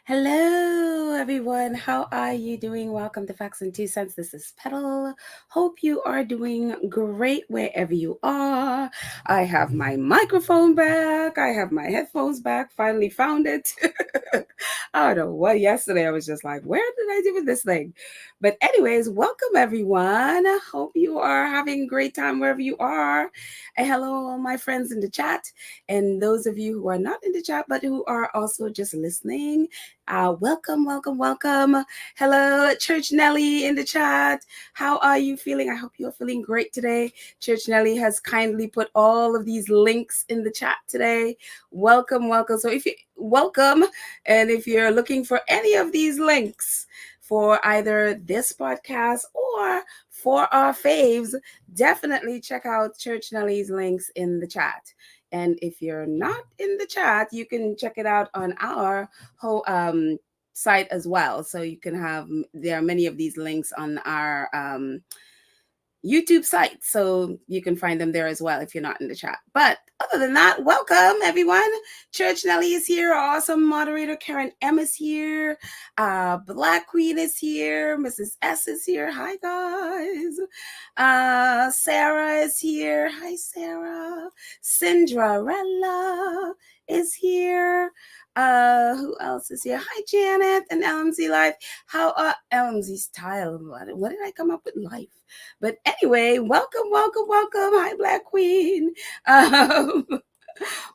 Hello, everyone. How are you doing? Welcome to Facts and Two Cents. This is Petal. Hope you are doing great wherever you are. I have my microphone back. I have my headphones back. Finally found it. I don't know what. Yesterday I was just like, where did I do with this thing? But anyways, welcome everyone. Hope you are having a great time wherever you are. And hello, all my friends in the chat, and those of you who are not in the chat but who are also just listening. Welcome. Hello, Church Nelly in the chat. How are you feeling? I hope you're feeling great today. Church Nelly has kindly put all of these links in the chat today. Welcome. So if you welcome, and if you're looking for any of these links for either this podcast or for our faves, definitely check out Church Nelly's links in the chat. And if you're not in the chat, you can check it out on our whole site as well. So you can have, there are many of these links on our YouTube site. So you can find them there as well if you're not in the chat. But other than that, welcome everyone. Church Nelly is here. Our awesome moderator Karen M is here. Black Queen is here. Mrs. S is here. Hi guys. Sarah is here. Hi Sarah. Cinderella is here. Who else is here? Hi Janet and LMZ Life. How LMZ Style? What did I come up with? Life. But anyway, welcome. Hi, Black Queen.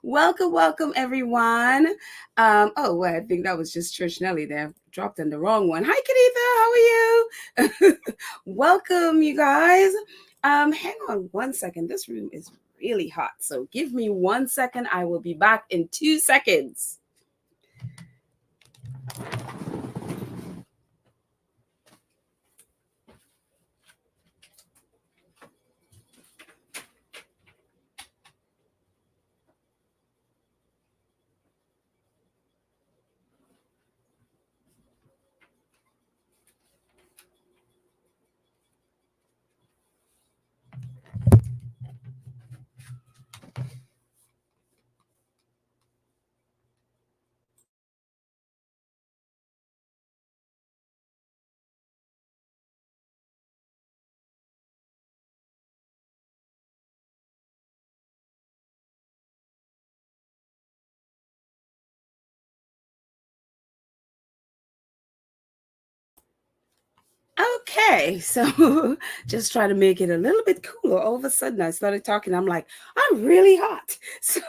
Welcome, everyone. I think that was just Church Nelly there. Dropped in the wrong one. Hi, Kaditha. How are you? Welcome, you guys. Hang on one second. This room is really hot. So give me 1 second. I will be back in 2 seconds. Okay, so just try to make it a little bit cooler. All of a sudden, I started talking. I'm like, I'm really hot. So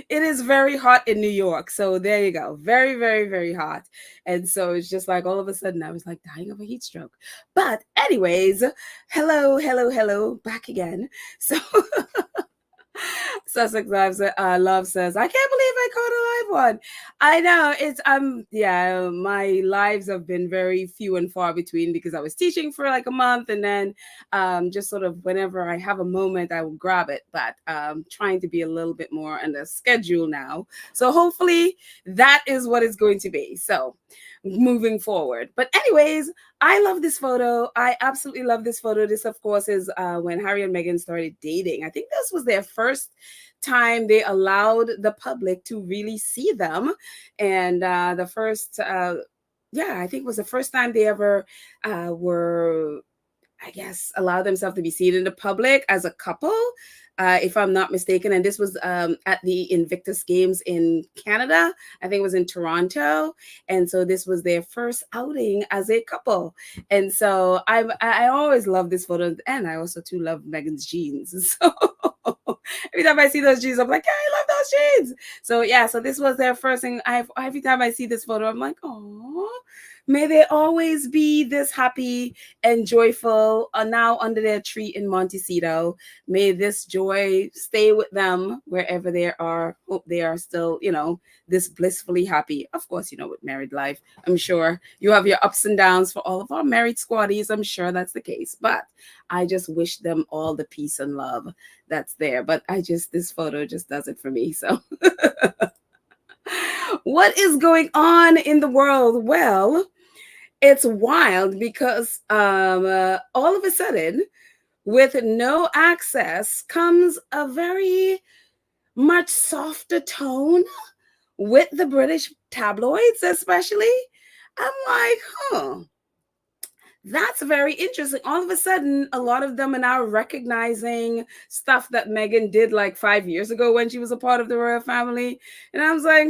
it is very hot in New York. So there you go. Very hot. And so it's just like all of a sudden, I was like dying of a heat stroke. But, anyways, hello, back again. So Sussex Love says, I can't believe I caught a live one. I know it's my lives have been very few and far between because I was teaching for like a month, and then just sort of whenever I have a moment I will grab it, but trying to be a little bit more on the schedule now. So hopefully that is what it's going to be. So moving forward. But anyways, I love this photo. I absolutely love this photo. This, of course, is when Harry and Meghan started dating. I think this was their first time they allowed the public to really see them. And the first, I think it was the first time they ever were, I guess, allow themselves to be seen in the public as a couple, if I'm not mistaken. And this was at the Invictus Games in Canada. I think it was in Toronto. And so this was their first outing as a couple. And so I always love this photo. And I also too love Meghan's jeans. So every time I see those jeans, I'm like, yeah, I love those jeans. So yeah, so this was their first thing. Every time I see this photo, I'm like, oh, may they always be this happy and joyful, now under their tree in Montecito. May this joy stay with them wherever they are. Hope they are still, this blissfully happy. Of course, with married life, I'm sure you have your ups and downs. For all of our married squaddies, I'm sure that's the case. But I just wish them all the peace and love that's there. But this photo just does it for me. So what is going on in the world? Well, it's wild because all of a sudden, with no access comes a very much softer tone with the British tabloids, especially. I'm like, huh, that's very interesting. All of a sudden, a lot of them are now recognizing stuff that Meghan did like 5 years ago when she was a part of the royal family. And I was like,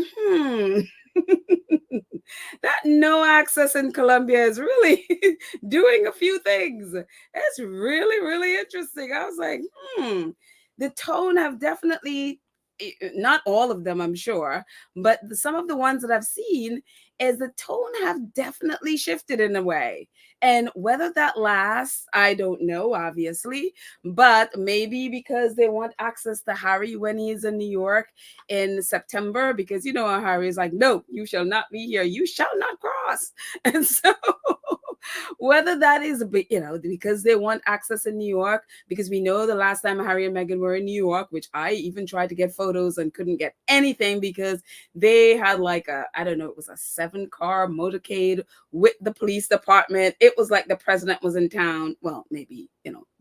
that no access in Colombia is really doing a few things. It's really, really interesting. I was like, the tone have definitely, not all of them, I'm sure, but some of the ones that I've seen is the tone have definitely shifted in a way. And whether that lasts, I don't know, obviously, but maybe because they want access to Harry when he's in New York in September, because you know how Harry is like, no, you shall not be here, you shall not cross. And so whether that is, because they want access in New York, because we know the last time Harry and Meghan were in New York, which I even tried to get photos and couldn't get anything because they had like I don't know, it was a 7-car motorcade with the police department. It was like the president was in town. Well, maybe,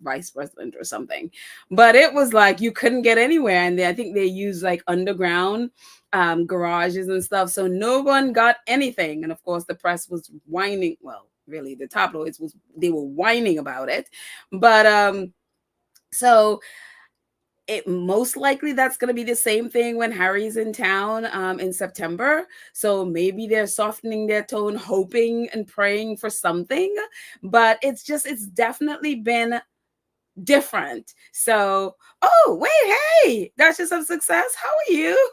vice president or something. But it was like you couldn't get anywhere. And I think they used like underground garages and stuff. So no one got anything. And of course, the press was whining. Well, really, the tabloids they were whining about it. But so it most likely that's going to be the same thing when Harry's in town in September. So maybe they're softening their tone, hoping and praying for something. But it's definitely been different. So, oh, wait, hey, Duchess of Success, how are you?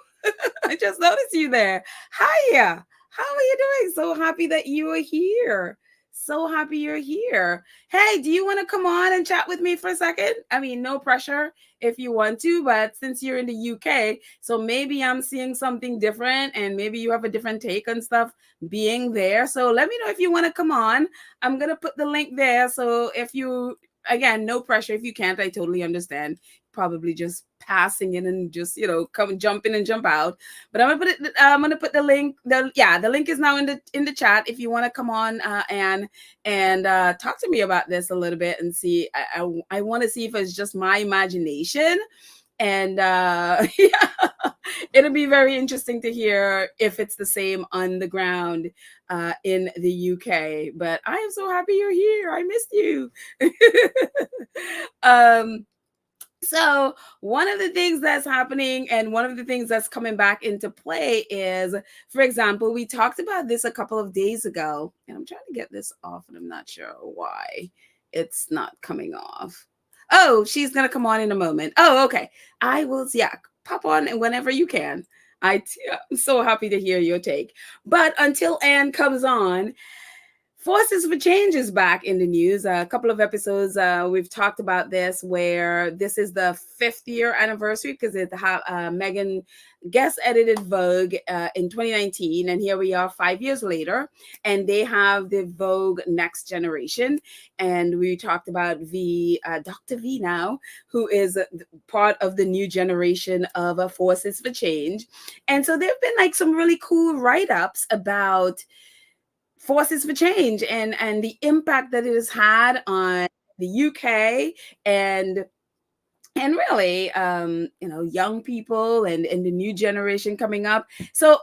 I just noticed you there. Hiya. How are you doing? So happy that you are here. So happy you're here. Hey, do you want to come on and chat with me for a second? I mean, no pressure if you want to, but since you're in the UK, so maybe I'm seeing something different and maybe you have a different take on stuff being there. So let me know if you want to come on. I'm going to put the link there. So if you, again, no pressure. If you can't, I totally understand. Probably just passing in and just come jump in and jump out. But I'm gonna put the link. The link is now in the chat. If you want to come on and talk to me about this a little bit and see. I want to see if it's just my imagination. And yeah, it'll be very interesting to hear if it's the same on the ground in the UK. But I am so happy you're here. I missed you. So one of the things that's happening and one of the things that's coming back into play is, for example, we talked about this a couple of days ago, and I'm trying to get this off and I'm not sure why it's not coming off. Oh, she's going to come on in a moment. Oh, okay. I will, pop on whenever you can. I'm so happy to hear your take. But until Anne comes on, Forces for Change is back in the news. A couple of episodes we've talked about this, where this is the 5th year anniversary because Meghan guest edited Vogue in 2019, and here we are 5 years later, and they have the Vogue Next Generation, and we talked about Dr. V now, who is part of the new generation of Forces for Change, and so there have been like some really cool write-ups about Forces for Change and the impact that it has had on the UK and really young people and the new generation coming up. So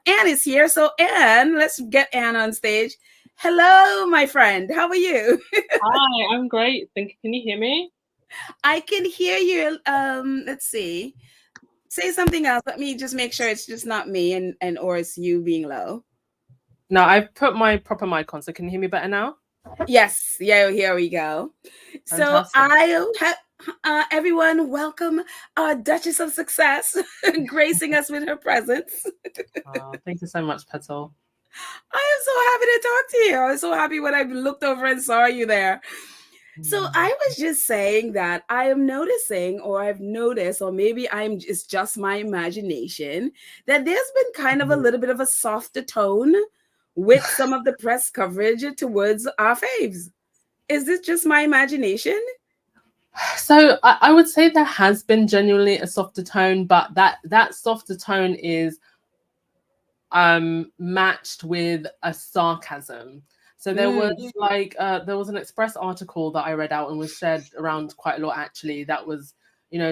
Anne is here. So Anne, let's get Anne on stage. Hello, my friend. How are you? Hi, I'm great. Can you hear me? I can hear you. Let's see. Say something else. Let me just make sure it's just not me and or it's you being low. No, I've put my proper mic on, so can you hear me better now? Yes. Yeah, here we go. Fantastic. So everyone, welcome our Duchess of Success, gracing us with her presence. Thank you so much, Petal. I am so happy to talk to you. I was so happy when I looked over and saw you there. So I was just saying that I am noticing, or I've noticed, or maybe it's just my imagination, that there's been kind of a little bit of a softer tone with some of the press coverage towards our faves. Is this just my imagination? So I would say there has been genuinely a softer tone, but that softer tone is matched with a sarcasm. So there was there was an Express article that I read out and was shared around quite a lot actually. That was,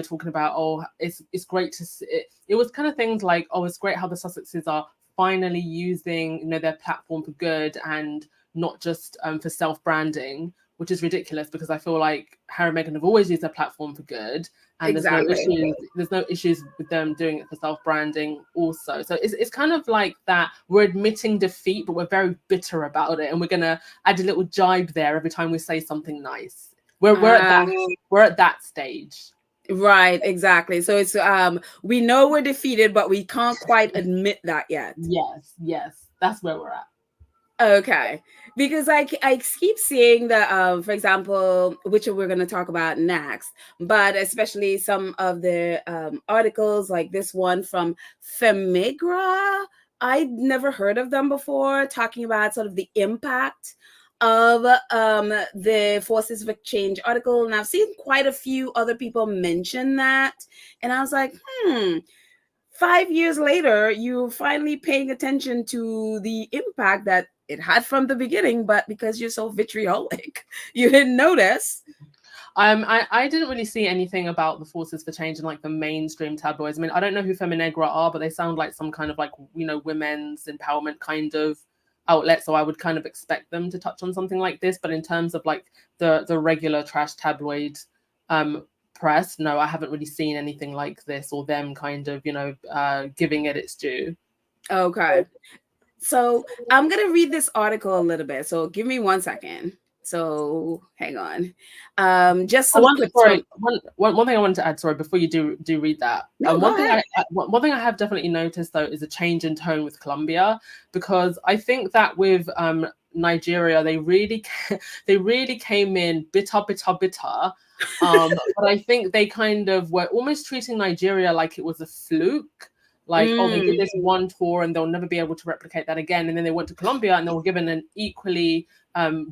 talking about, oh, it's great to see it was kind of things like, oh, it's great how the Sussexes are finally using their platform for good and not just for self-branding, which is ridiculous because I feel like Harry and Meghan have always used their platform for good, and Exactly. there's no issues with them doing it for self-branding also. So it's kind of like that we're admitting defeat, but we're very bitter about it, and we're gonna add a little jibe there every time we say something nice. We're at that stage. Right, exactly. So it's we know we're defeated, but we can't quite admit that yet. Yes, that's where we're at. Okay, because I keep seeing the for example, which we're going to talk about next, but especially some of the articles like this one from Femigra. I'd never heard of them before, talking about sort of the impact of the Forces of Change article, and I've seen quite a few other people mention that, and I was like, 5 years later, you're finally paying attention to the impact that it had from the beginning, but because you're so vitriolic, you didn't notice. I didn't really see anything about the Forces for Change in like the mainstream tabloids. I mean, I don't know who Feminegra are, but they sound like some kind of like, women's empowerment kind of outlet. So I would kind of expect them to touch on something like this. But in terms of like the regular trash tabloid press, no, I haven't really seen anything like this or them kind of, giving it its due. Okay. So I'm going to read this article a little bit. So give me 1 second. So hang on. Just some clips from. One thing I wanted to add, sorry, before you do read that. No, one go ahead. thing I have definitely noticed though is a change in tone with Colombia, because I think that with Nigeria they really came in bitter. But I think they kind of were almost treating Nigeria like it was a fluke. Like, oh, they did this one tour and they'll never be able to replicate that again. And then they went to Colombia and they were given an equally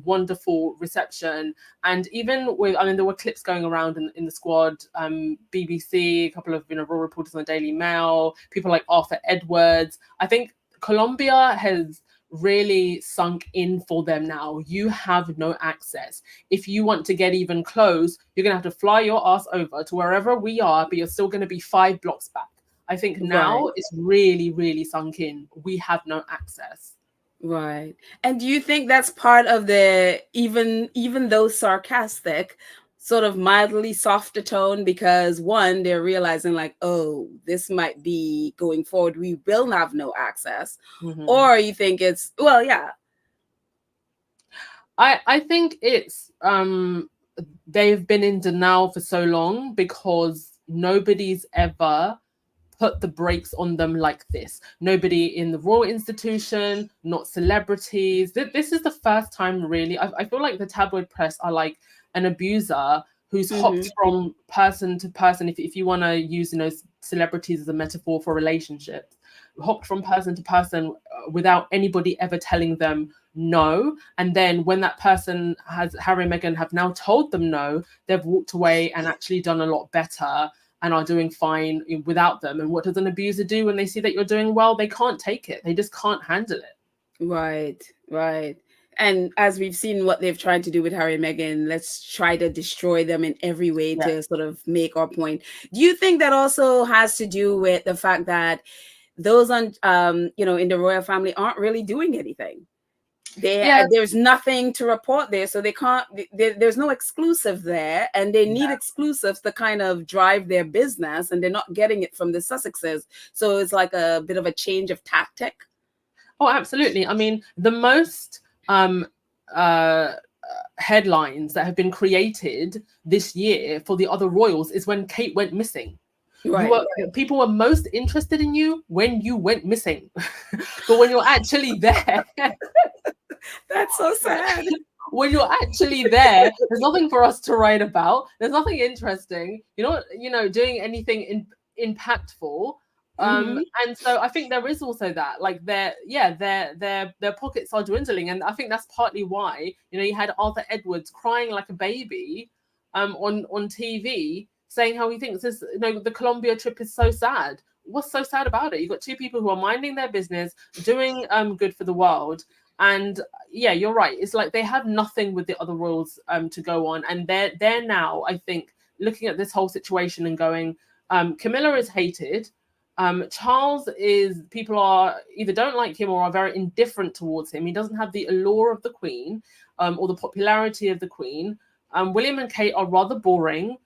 wonderful reception. And even with, I mean, there were clips going around in the squad, BBC, a couple of, raw reporters on the Daily Mail, people like Arthur Edwards. I think Colombia has really sunk in for them now. You have no access. If you want to get even close, you're going to have to fly your ass over to wherever we are, but you're still going to be 5 blocks back. I think now it's really, really sunk in. We have no access. Right. And do you think that's part of the even though sarcastic, sort of mildly softer tone? Because one, they're realizing like, oh, this might be going forward, we will have no access. Mm-hmm. Or you think it's, well, yeah. I think it's they've been in denial for so long because nobody's ever put the brakes on them like this. Nobody in the royal institution, not celebrities. This is the first time, really. I feel like the tabloid press are like an abuser who's hopped from person to person. If you want to use, celebrities as a metaphor for relationships, hopped from person to person without anybody ever telling them no. And then when that person Harry and Meghan have now told them no, they've walked away and actually done a lot better and are doing fine without them. And what does an abuser do when they see that you're doing well? They can't take it. They just can't handle it. Right. And as we've seen what they've tried to do with Harry and Meghan, let's try to destroy them in every way to sort of make our point. Do you think that also has to do with the fact that those in the royal family aren't really doing anything? There's nothing to report there, so they can't. There's no exclusive there, and they need exclusives to kind of drive their business, and they're not getting it from the Sussexes. So it's like a bit of a change of tactic. Oh, absolutely. I mean, the most headlines that have been created this year for the other royals is when Kate went missing. Right. People were most interested in you when you went missing, but when you're actually there. That's so sad. When you're actually there, there's nothing for us to write about. There's nothing interesting. You're not, doing anything impactful. And so I think there is also that, like, their pockets are dwindling, and I think that's partly why you had Arthur Edwards crying like a baby, on TV, saying how he thinks this, the Colombia trip is so sad. What's so sad about it? You've got two people who are minding their business, doing good for the world. And yeah, you're right. It's like they have nothing with the other royals to go on, and they're now, I think, looking at this whole situation and going, Camilla is hated. Charles is, people are either don't like him or are very indifferent towards him. He doesn't have the allure of the Queen, or the popularity of the Queen. William and Kate are rather boring,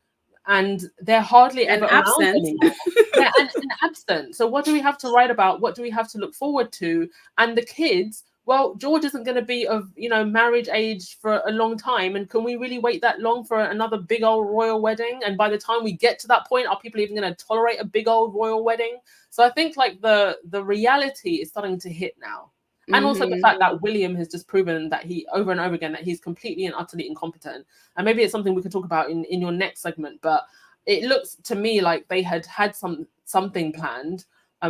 and they're hardly And ever around absent. anymore. Yeah, and absent. So what do we have to write about? What do we have to look forward to? And the kids, well, George isn't going to be of, you know, marriage age for a long time. And can we really wait that long for another big old royal wedding? And by the time we get to that point, are people even going to tolerate a big old royal wedding? So I think like the reality is starting to hit now. And also the fact that William has just proven that he, over and over again, that he's completely and utterly incompetent. And maybe it's something we could talk about in your next segment. But it looks to me like they had something planned,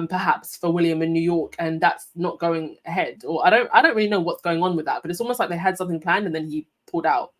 perhaps for William in New York, and that's not going ahead. Or I don't really know what's going on with that. But it's almost like they had something planned and then he pulled out.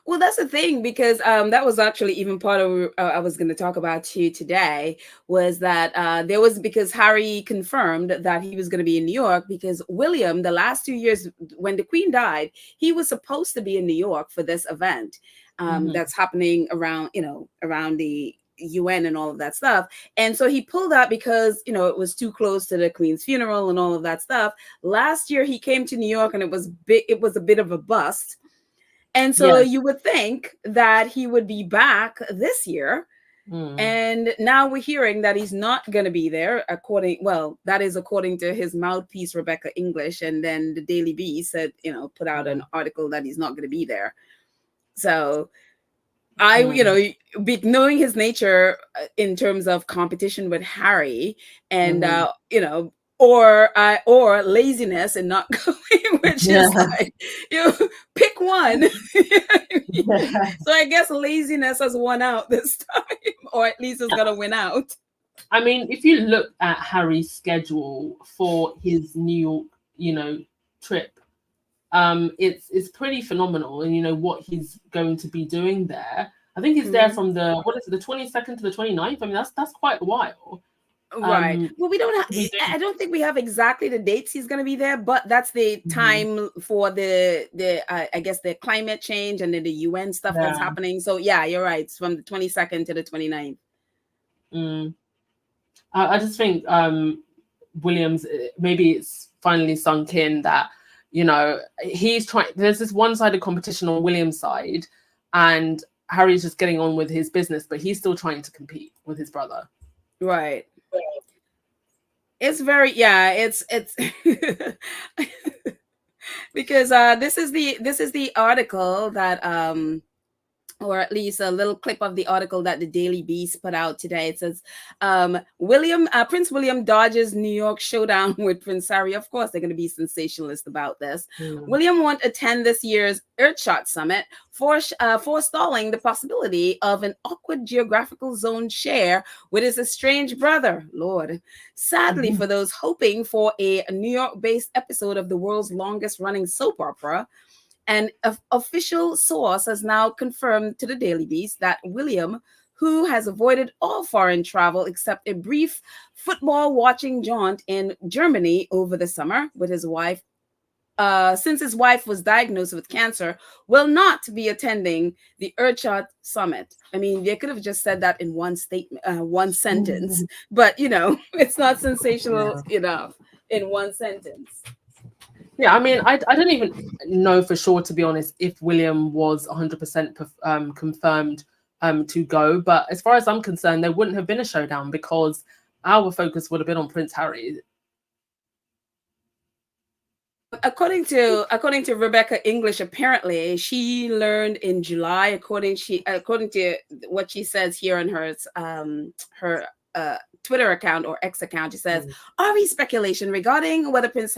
Well, that's the thing, because that was actually even part of I was going to talk about to you today, was that there was, because Harry confirmed that he was going to be in New York, because William, the last 2 years when the Queen died, he was supposed to be in New York for this event that's happening around, you know, around the UN and all of that stuff. And so he pulled out because, you know, it was too close to the Queen's funeral and all of that stuff. Last year he came to New York and it was a bit of a bust. And so you would think that he would be back this year. And now we're hearing that he's not going to be there, that is according to his mouthpiece, Rebecca English. And then the Daily Beast said, you know, put out an article that he's not going to be there. So you know, knowing his nature in terms of competition with Harry and, you know, or laziness and not going, which is like, you know, pick one. So I guess laziness has won out this time, or at least it's gonna win out. I mean, if you look at Harry's schedule for his New York, you know, trip, it's pretty phenomenal. And you know what he's going to be doing there. I think he's there from the 22nd to the 29th. I mean, that's quite a while. Right. Well, we don't have, I don't think we have exactly the dates he's going to be there, but that's the time for the I guess the climate change and then the UN stuff that's happening. So yeah, you're right. It's from the 22nd to the 29th. I just think Williams, maybe it's finally sunk in that, you know, he's trying, there's this one-sided competition on William's side and Harry's just getting on with his business, but he's still trying to compete with his brother. Right. It's very, it's because this is the article that or at least a little clip of the article that the Daily Beast put out today. It says, Prince William dodges New York showdown with Prince Harry. Of course, they're going to be sensationalist about this. William won't attend this year's Earthshot Summit, forestalling the possibility of an awkward geographical zone share with his estranged brother. Lord. Sadly, for those hoping for a New York-based episode of the world's longest-running soap opera, an official source has now confirmed to the Daily Beast that William, who has avoided all foreign travel except a brief football watching jaunt in Germany over the summer with his wife, since his wife was diagnosed with cancer, will not be attending the Earthshot Summit. I mean, they could have just said that in one statement, one sentence, but you know, it's not sensational enough in one sentence. Yeah, I mean, I don't even know for sure, to be honest, if William was 100% confirmed to go. But as far as I'm concerned, there wouldn't have been a showdown because our focus would have been on Prince Harry. According to Rebecca English, apparently she learned in July. According to what she says here on her Twitter account or X account, she says, RE speculation regarding whether Prince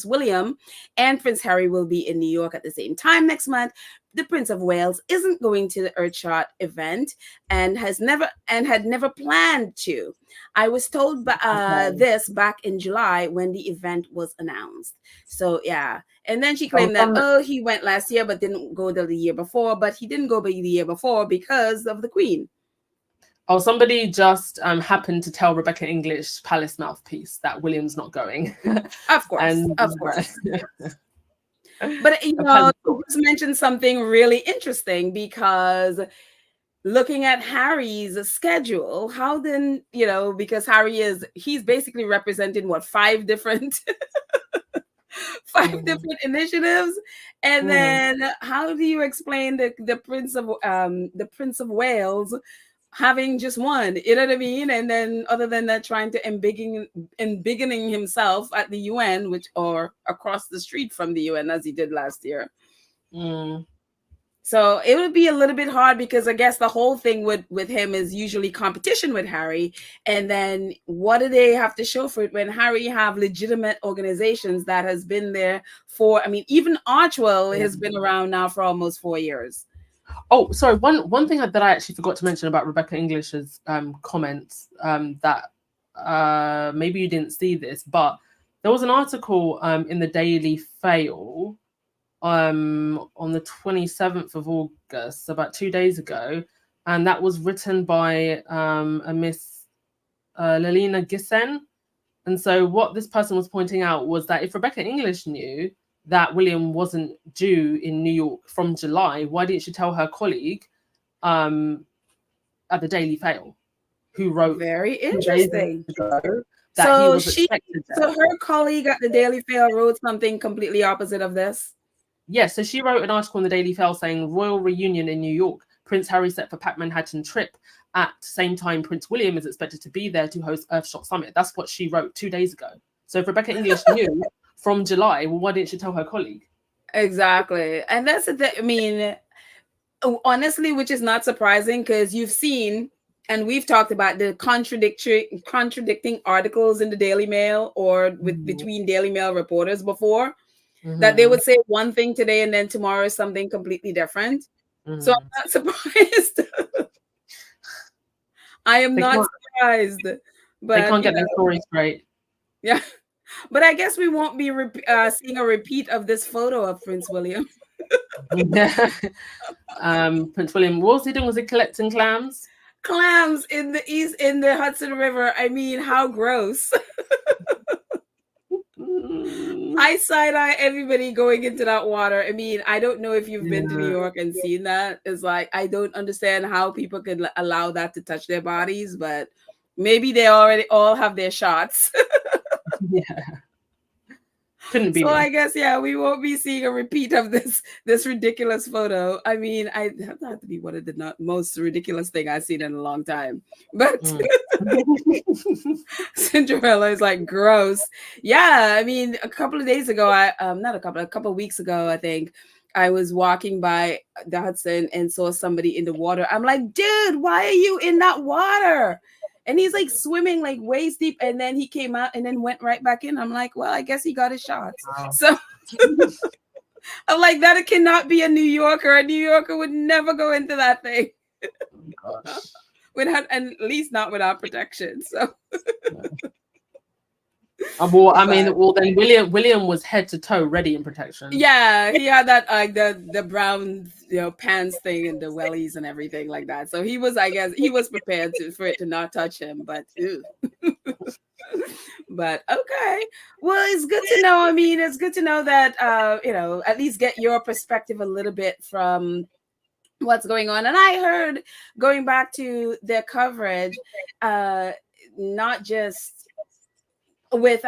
William and Prince Harry will be in New York at the same time next month. The Prince of Wales isn't going to the Earthshot event and had never planned to. I was told this back in July when the event was announced. So yeah. And then she claimed that, he went last year, but didn't go the year before, but he didn't go the year before because of the Queen. Oh, somebody just happened to tell Rebecca English, Palace mouthpiece, that William's not going. Of course, of course. But you know, you just mentioned something really interesting because looking at Harry's schedule, how then, because he's basically representing what, five different five Mm, different initiatives. And mm, then how do you explain the Prince of Wales having just one? You know what I mean? And then other than that, trying to embiggening himself at the UN, or across the street from the UN as he did last year. mm. So it would be a little bit hard, because I guess the whole thing with him is usually competition with Harry. And then what do they have to show for it when Harry have legitimate organizations that has been there for, I mean, even Archwell has been around now for almost 4 years. Oh, sorry. One thing that I actually forgot to mention about Rebecca English's comments, that maybe you didn't see this, but there was an article in the Daily Fail on the 27th of August, about 2 days ago, and that was written by a Miss Lelina Gissen. And so what this person was pointing out was that if Rebecca English knew that William wasn't due in New York from July, why didn't she tell her colleague at the Daily Fail, who wrote Very 2 days interesting. ago that he So was expected so there? her colleague at the Daily Fail wrote something completely opposite of this. Yes, so she wrote an article in the Daily Fail saying royal reunion in New York. Prince Harry set for Pac Manhattan trip. At the same time, Prince William is expected to be there to host Earthshot Summit. That's what she wrote 2 days ago. So if Rebecca English knew from July, well, why didn't she tell her colleague? Exactly. And that's the thing. I mean, honestly, which is not surprising, because you've seen, and we've talked about the contradicting articles in the Daily Mail, or Mm-hmm. between Daily Mail reporters before, that they Mm-hmm. would say one thing today and then tomorrow is something completely different. So Mm-hmm. I'm not surprised. I am They not can't. surprised. They But can't get their story straight. yeah. But I guess we won't be seeing a repeat of this photo of Prince William. Yeah. Prince William, what was he doing? Was he collecting clams? Clams in the Hudson River. I mean, how gross. Mm, I side eye everybody going into that water. I mean, I don't know if you've been to New yeah. York and seen that. It's like, I don't understand how people could allow that to touch their bodies, but maybe they already all have their shots. Yeah. Couldn't be So I me. guess, yeah, we won't be seeing a repeat of this ridiculous photo. I mean, that had to be one of the most ridiculous thing I've seen in a long time. But Mm. Cinderella is like gross. Yeah, I mean, a couple of days ago, not a couple of weeks ago, I think I was walking by the Hudson and saw somebody in the water. I'm like, dude, why are you in that water? And he's like swimming like waist deep, and then he came out and then went right back in. I'm like, well, I guess he got his shots. Wow. So I'm like, that cannot be a New Yorker. A New Yorker would never go into that thing Oh, gosh. without, and at least not without protection. So Well, I mean, but well then William was head to toe ready in protection. yeah, he had that the brown pants thing and the wellies and everything like that. So he was, I guess, he was prepared for it to not touch him. But ew. But okay, well, it's good to know. I mean, it's good to know that at least get your perspective a little bit from what's going on. And I heard, going back to their coverage, not just with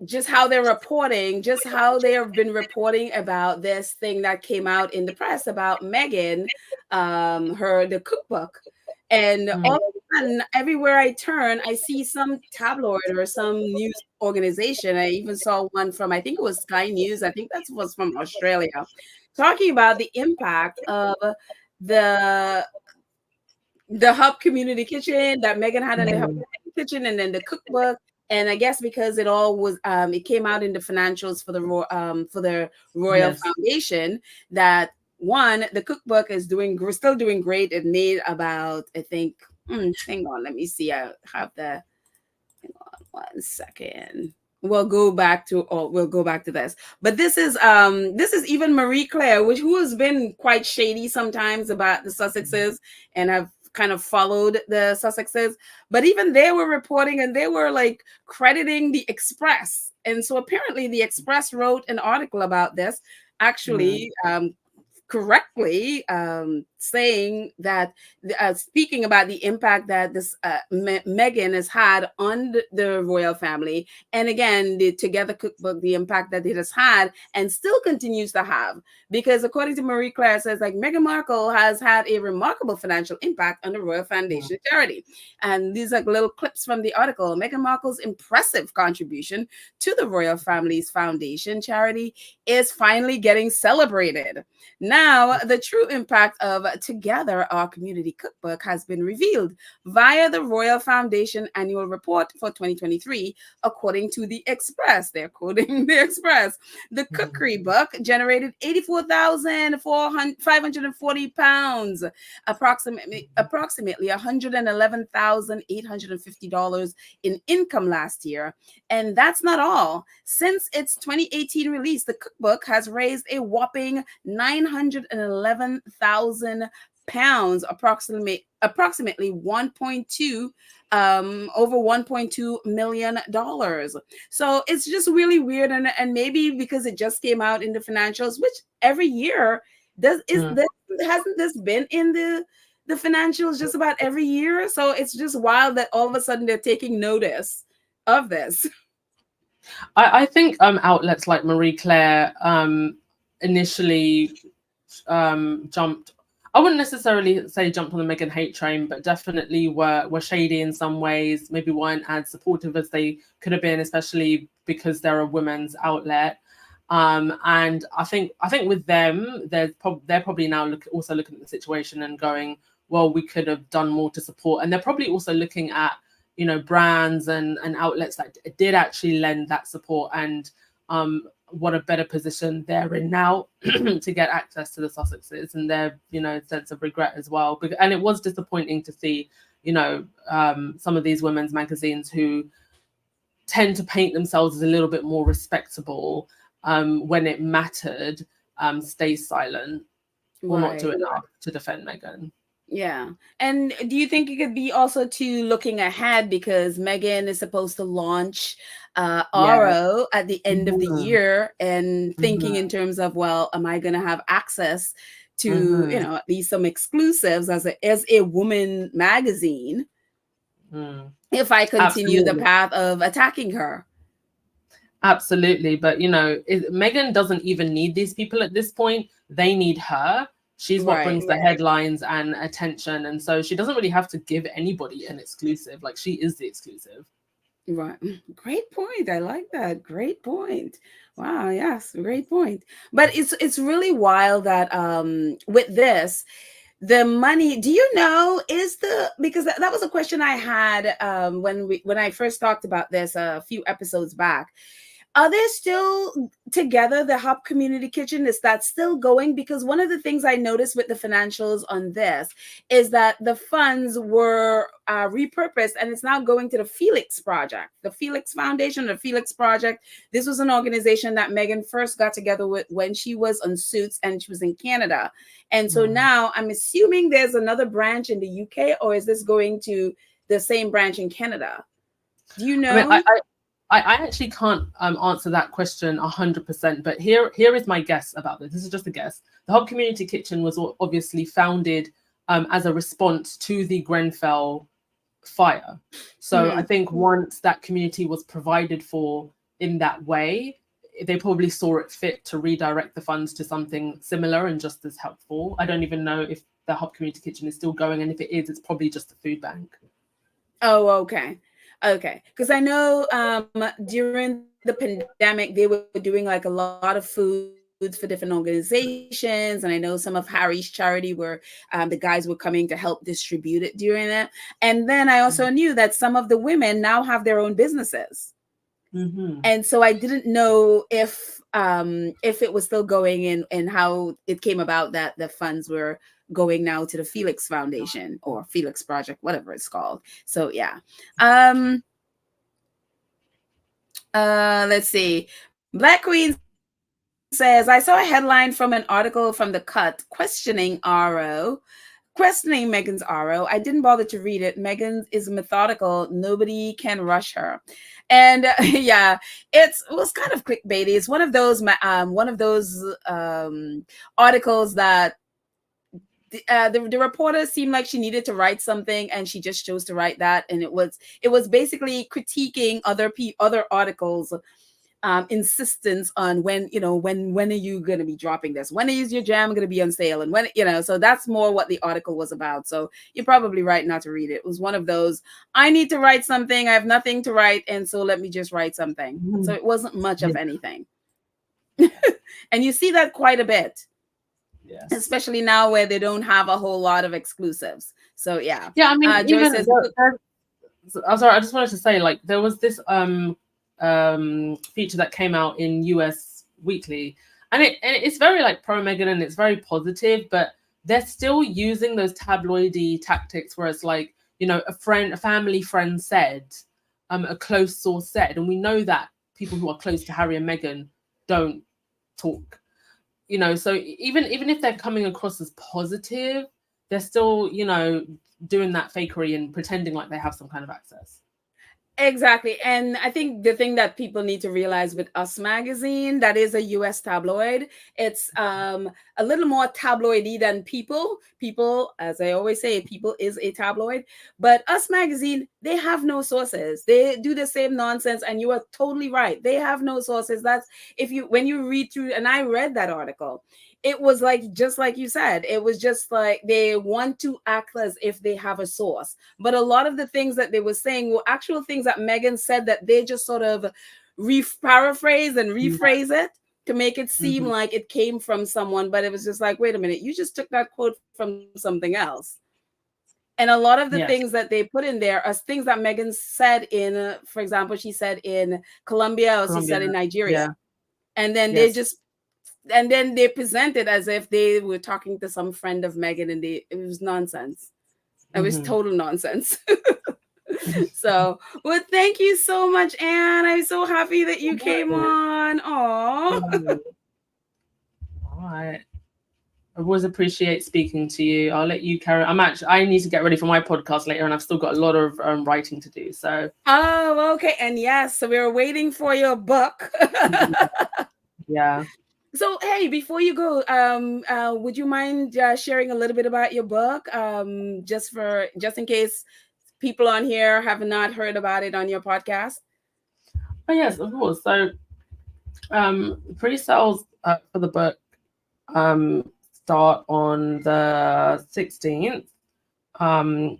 just how they're reporting, just how they have been reporting about this thing that came out in the press about Meghan, the cookbook. And all Mm. of a sudden, everywhere I turn, I see some tabloid or some news organization. I even saw one from, I think it was Sky News. I think that was from Australia, talking about the impact of the Hub Community Kitchen that Meghan had in the Hub Mm. Kitchen, and then the cookbook. And I guess because it all was, it came out in the financials for the Royal Yes. Foundation, that one, the cookbook is still doing great. It made about, I think, hang on, let me see. I have hang on 1 second. We'll go back to this. But this is even Marie Claire, who has been quite shady sometimes about the Sussexes, and have kind of followed the Sussexes. But even they were reporting, and they were like crediting the Express. And so apparently the Express wrote an article about this, Mm. actually, correctly saying that, speaking about the impact that this Meghan has had on the royal family, and again, the Together cookbook, the impact that it has had and still continues to have. Because according to Marie Claire, says like Meghan Markle has had a remarkable financial impact on the Royal Foundation charity. And these are little clips from the article. Meghan Markle's impressive contribution to the royal family's foundation charity is finally getting celebrated. Now, the true impact of Together, our community cookbook, has been revealed via the Royal Foundation annual report for 2023, according to the Express. They're quoting the Express. The cookery book generated 84,540 pounds, approximately $111,850 in income last year. And that's not all. Since its 2018 release, the cookbook has raised a whopping 911,000 pounds, approximately 1.2 over $1.2 million. So it's just really weird, and maybe because it just came out in the financials, which every year hasn't this been in the financials just about every year? So it's just wild that all of a sudden they're taking notice of this. I think outlets like Marie Claire initially jumped. I wouldn't necessarily say jumped on the Meghan hate train, but definitely were shady in some ways. Maybe weren't as supportive as they could have been, especially because they're a women's outlet. And I think with them, they're probably now also looking at the situation and going, well, we could have done more to support. And they're probably also looking at, you know, brands and outlets that did actually lend that support, and what a better position they're in now to get access to the Sussexes, and their, you know, sense of regret as well. And it was disappointing to see, you know, some of these women's magazines who tend to paint themselves as a little bit more respectable when it mattered, stay silent or not do enough to defend Meghan. Yeah. And do you think it could be also to looking ahead, because Meghan is supposed to launch RO at the end of the year, and thinking in terms of, well, am I going to have access to, you know, at least some exclusives as a woman magazine if I continue the path of attacking her? Absolutely. But, you know, Meghan doesn't even need these people at this point. They need her. She's what brings the headlines and attention. And so she doesn't really have to give anybody an exclusive. Like, she is the exclusive. Right. Great point. I like that. Great point. Wow. Yes. Great point. But it's really wild that with this, the money, do you know, because that was a question I had when I first talked about this a few episodes back. Are they still together, the Hub Community Kitchen? Is that still going? Because one of the things I noticed with the financials on this is that the funds were repurposed, and it's now going to the Felix Project, the Felix Foundation, the Felix Project. This was an organization that Meghan first got together with when she was on Suits and she was in Canada. And so now I'm assuming there's another branch in the UK, or is this going to the same branch in Canada? Do you know? I mean, I actually can't answer that question 100%, but here is my guess about this. This is just a guess. The Hub Community Kitchen was obviously founded as a response to the Grenfell fire. So I think once that community was provided for in that way, they probably saw it fit to redirect the funds to something similar and just as helpful. I don't even know if the Hub Community Kitchen is still going, and if it is, it's probably just a food bank. Oh, okay. Okay, because I know during the pandemic, they were doing like a lot of foods for different organizations. And I know some of Harry's charity where the guys were coming to help distribute it during that. And then I also knew that some of the women now have their own businesses. And so I didn't know if it was still going in, and how it came about that the funds were going now to the Felix Foundation or Felix Project, whatever it's called. So yeah. Let's see. Black Queen says, I saw a headline from an article from The Cut questioning RO questioning Meghan's RO. I didn't bother to read it. Meghan is methodical. Nobody can rush her. And yeah, it was kind of clickbaity. It's one of those articles that the reporter seemed like she needed to write something, and she just chose to write that. And it was basically critiquing other articles, insistence on when are you going to be dropping this, when is your jam going to be on sale, and so that's more what the article was about. So you're probably right not to read it. It was one of those, I need to write something, I have nothing to write, and so let me just write something. So it wasn't much of anything. And you see that quite a bit. Yes. Especially now where they don't have a whole lot of exclusives. So yeah. I mean, Joy says, I'm sorry, I just wanted to say, like, there was this feature that came out in US Weekly, and it's very like pro Meghan, and it's very positive, but they're still using those tabloidy tactics where it's like, a family friend said, a close source said, and we know that people who are close to Harry and Meghan don't talk. So even if they're coming across as positive, they're still, doing that fakery and pretending like they have some kind of access. Exactly. And I think the thing that people need to realize with Us Magazine, that is a US tabloid, it's a little more tabloidy than People. People, as I always say, People is a tabloid. But Us Magazine, they have no sources. They do the same nonsense. And you are totally right. They have no sources. That's when you read through, and I read that article, it was like, just like you said, it was just like they want to act as if they have a source. But a lot of the things that they were saying were actual things that Meghan said that they just sort of paraphrase and rephrase it to make it seem like it came from someone. But it was just like, wait a minute, you just took that quote from something else. And a lot of the things that they put in there are things that Meghan said in, for example, she said in Colombia, or she said in Nigeria. And then they present it as if they were talking to some friend of Meghan, and it was nonsense. It was total nonsense. So, well, thank you so much, Anne. I'm so happy that you came on. Aww. All right. I always appreciate speaking to you. I'll let you carry. I need to get ready for my podcast later, and I've still got a lot of writing to do. So. Oh, okay. And yes, so we were waiting for your book. Yeah. So, hey, before you go, would you mind sharing a little bit about your book, just in case people on here have not heard about it on your podcast? Oh yes, of course. So, pre-sales for the book start on the 16th, and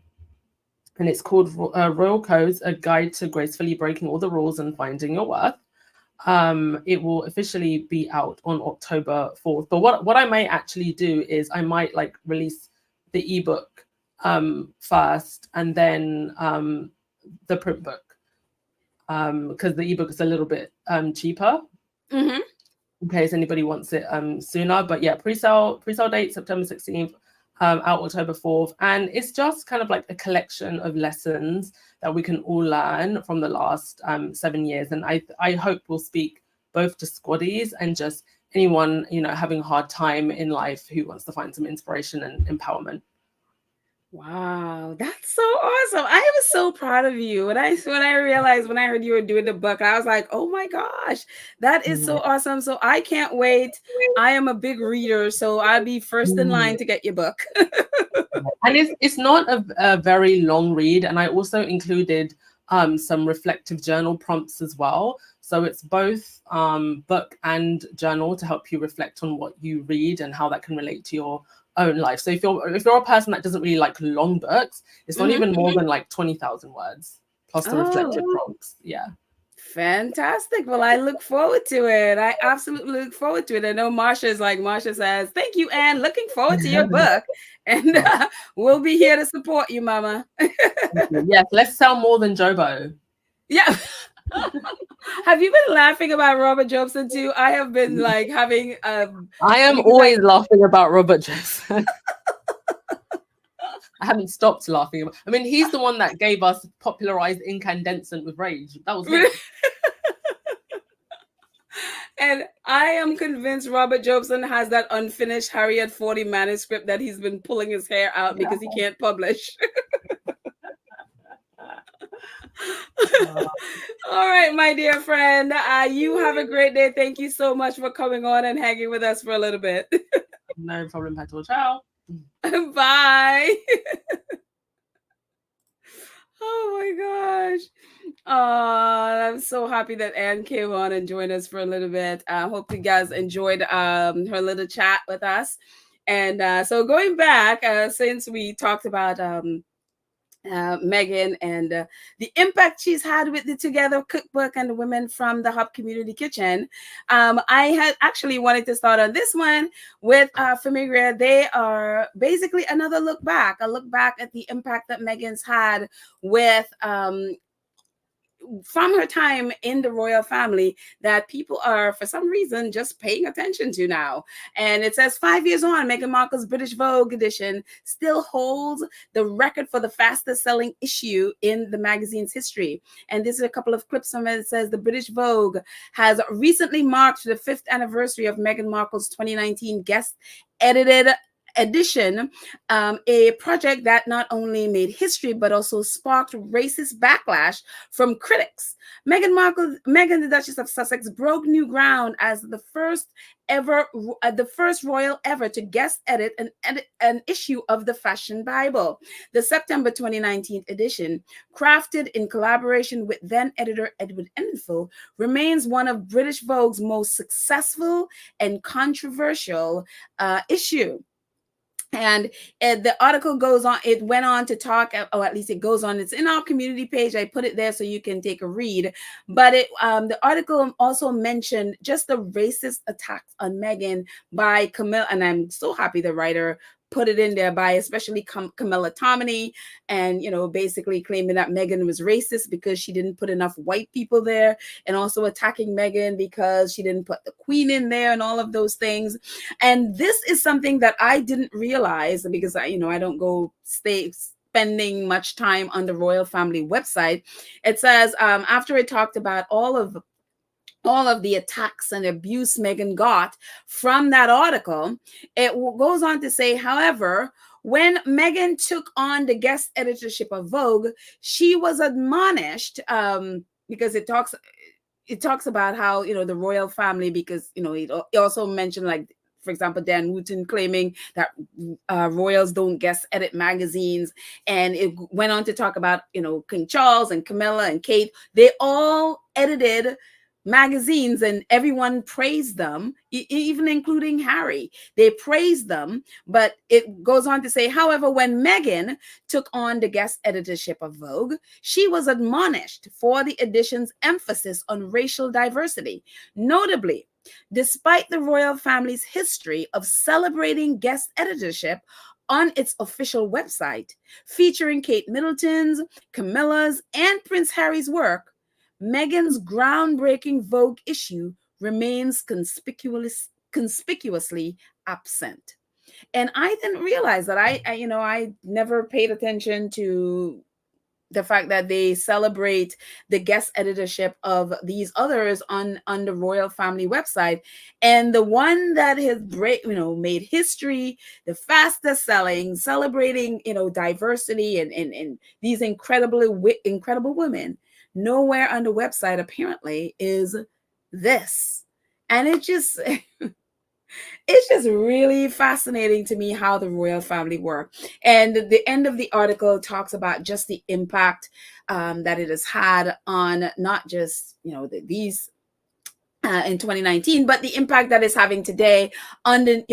it's called Royal Codes: A Guide to Gracefully Breaking All the Rules and Finding Your Worth. It will officially be out on October 4th. But what I might actually do is I might release the ebook first, and then the print book, because the ebook is a little bit cheaper. In case anybody wants it sooner. But yeah, pre-sale date September 16th, out October 4th, and it's just kind of like a collection of lessons that we can all learn from the last 7 years. And I hope will speak both to squaddies and just anyone having a hard time in life who wants to find some inspiration and empowerment. Wow, that's so awesome. I was so proud of you. When I realized, when I heard you were doing the book, I was like, oh my gosh, that is so awesome. So I can't wait. I am a big reader, so I'll be first in line to get your book. And it's not a very long read. And I also included some reflective journal prompts as well. So it's both book and journal to help you reflect on what you read and how that can relate to your own life. So if you're a person that doesn't really like long books, it's not even more than 20,000 words plus the reflective prompts. Yeah. Fantastic. Well, I look forward to it. I absolutely look forward to it. I know Marsha says, thank you, Anne. Looking forward to your book. And we'll be here to support you, Mama. Yes, let's sell more than Jobo. Yeah. Have you been laughing about Robert Jobson too? I have been having I am always laughing about Robert Jobson. I haven't stopped laughing. I mean, he's the one that gave us popularized incandescent with rage. That was him. And I am convinced Robert Jobson has that unfinished Harry at 40 manuscript that he's been pulling his hair out Yeah. because he can't publish. Uh, All right, my dear friend. You have a great day. Thank you so much for coming on and hanging with us for a little bit. no problem, Petal. Ciao. Bye. Oh my gosh. I'm so happy that Anne came on and joined us for a little bit. I hope you guys enjoyed her little chat with us. And so going back, since we talked about Meghan and the impact she's had with the Together Cookbook and the women from the Hub Community Kitchen. I had actually wanted to start on this one with Familia. They are basically another look back, a look back at the impact that Meghan's had with from her time in the royal family that people are, for some reason, just paying attention to now. And it says 5 years on, Meghan Markle's British Vogue edition still holds the record for the fastest selling issue in the magazine's history. And this is a couple of clips from it. It says the British Vogue has recently marked the 5th anniversary of Meghan Markle's 2019 guest edited edition, a project that not only made history but also sparked racist backlash from critics. Meghan, the Duchess of Sussex, broke new ground as the first royal ever to guest edit an issue of the Fashion Bible. The September 2019 edition, crafted in collaboration with then editor Edward Enfield, remains one of British Vogue's most successful and controversial issue. And the article goes on, it went on to talk, or at least it goes on, it's in our community page. I put it there so you can take a read. But the article also mentioned just the racist attacks on Meghan by Camilla, and I'm so happy the writer put it in there, by especially Camilla Tominey, and basically claiming that Meghan was racist because she didn't put enough white people there, and also attacking Meghan because she didn't put the Queen in there and all of those things. And this is something that I didn't realize because I don't go spending much time on the royal family website. It says after it talked about all of the attacks and abuse Meghan got from that article, it goes on to say, however, when Meghan took on the guest editorship of Vogue, she was admonished because it talks about how the royal family, because it also mentioned, like, for example, Dan Wooten claiming that royals don't guest edit magazines. And it went on to talk about, King Charles and Camilla and Kate. They all edited magazines and everyone praised them, even including Harry. They praised them. But it goes on to say, however, when Meghan took on the guest editorship of Vogue, she was admonished for the edition's emphasis on racial diversity. Notably, despite the royal family's history of celebrating guest editorship on its official website, featuring Kate Middleton's, Camilla's, and Prince Harry's work, Meghan's groundbreaking Vogue issue remains conspicuously absent. And I didn't realize that. I never paid attention to the fact that they celebrate the guest editorship of these others on the royal family website, and the one that has made history, the fastest selling, celebrating diversity and these incredible women, nowhere on the website apparently is this. And it's just really fascinating to me how the royal family work. And the end of the article talks about just the impact that it has had on not just these in 2019, but the impact that it's having today on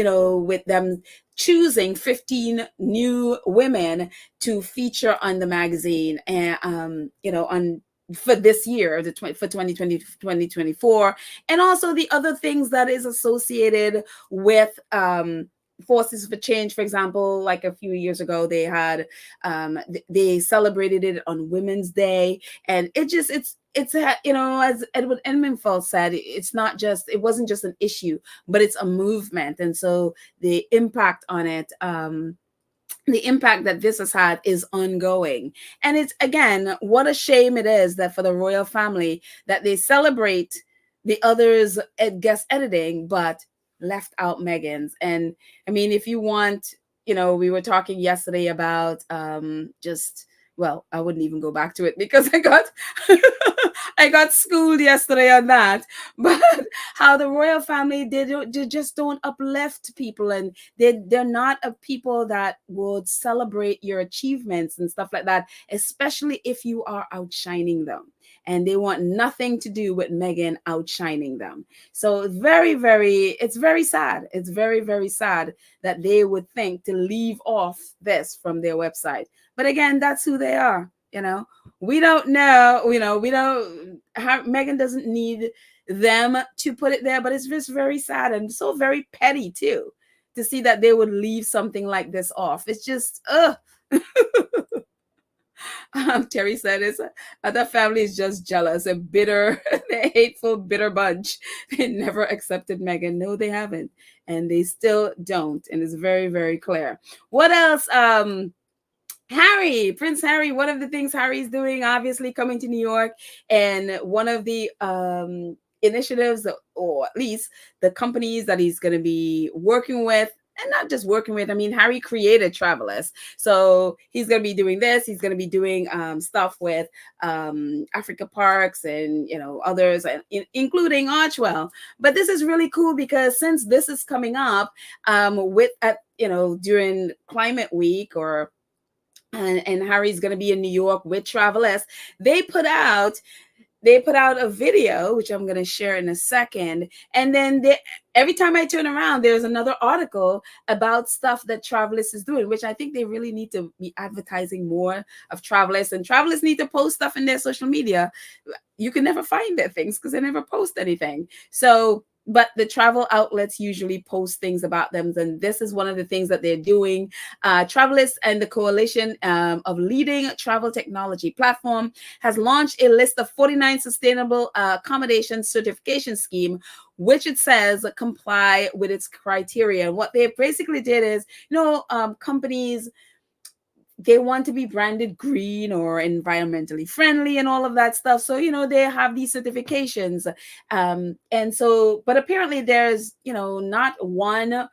with them choosing 15 new women to feature on the magazine, and on for this year, for 2020 2024, and also the other things that is associated with forces for change. For example, like a few years ago, they had they celebrated it on Women's Day, and it's as Edward Enfield said, it wasn't just an issue, but it's a movement. And so the impact on it, the impact that this has had is ongoing. And it's, again, what a shame it is that for the royal family that they celebrate the others guest editing, but left out Meghan's. And I mean, if you want, we were talking yesterday about just, well, I wouldn't even go back to it because I got I got schooled yesterday on that. But how the royal family, they just don't uplift people, and they're not a people that would celebrate your achievements and stuff like that, especially if you are outshining them. And they want nothing to do with Meghan outshining them. So it's very sad. It's very, very sad that they would think to leave off this from their website. But again, that's who they are. We don't know. We don't have, Meghan doesn't need them to put it there, but it's just very sad and so very petty too to see that they would leave something like this off. It's just, ugh. Terry said it's other family is just jealous and bitter, the hateful, bitter bunch. They never accepted Meghan. No, they haven't, and they still don't. And it's very, very clear. What else? Prince Harry. One of the things Harry's doing, obviously, coming to New York, and one of the initiatives, or at least the companies that he's going to be working with, and not just working with. I mean, Harry created Travelers, so he's going to be doing this. He's going to be doing stuff with Africa Parks and others, and including Archwell. But this is really cool because since this is coming up with during Climate Week, and Harry's going to be in New York with Travelers, they put out a video, which I'm going to share in a second. And then every time I turn around, there's another article about stuff that Travelers is doing, which I think they really need to be advertising more of Travelers. And Travelers need to post stuff in their social media. You can never find their things because they never post anything. So, but the travel outlets usually post things about them. And this is one of the things that they're doing. Travelers and the Coalition of Leading Travel Technology Platform has launched a list of 49 sustainable accommodation certification scheme, which it says comply with its criteria. And what they basically did is, companies, they want to be branded green or environmentally friendly and all of that stuff. So, they have these certifications. And so, but apparently there's, not one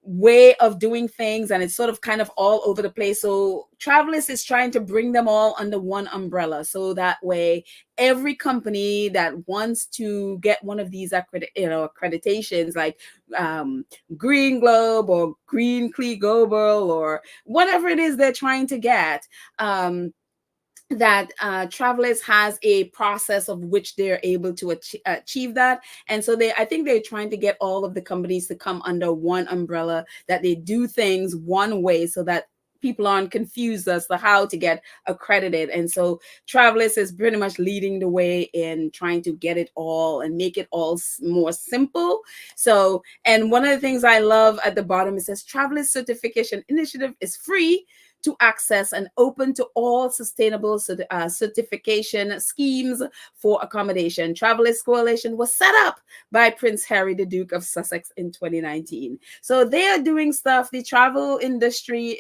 way of doing things, and it's sort of kind of all over the place. So Travelers is trying to bring them all under one umbrella, so that way every company that wants to get one of these accreditations, like Green Globe or Green Clee Global or whatever it is they're trying to get, that Travelers has a process of which they're able to achieve that. And so I think they're trying to get all of the companies to come under one umbrella, that they do things one way so that people aren't confused as to how to get accredited. And so Travelers is pretty much leading the way in trying to get it all and make it all more simple. So, and one of the things I love at the bottom, it says Travelers Certification Initiative is free to access and open to all sustainable certification schemes for accommodation. Travelers Coalition was set up by Prince Harry, the Duke of Sussex, in 2019. So they are doing stuff. The travel industry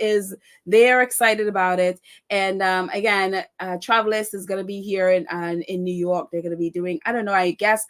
they're excited about it. And again, Travelers is going to be here in New York. They're going to be doing, I don't know, I guess,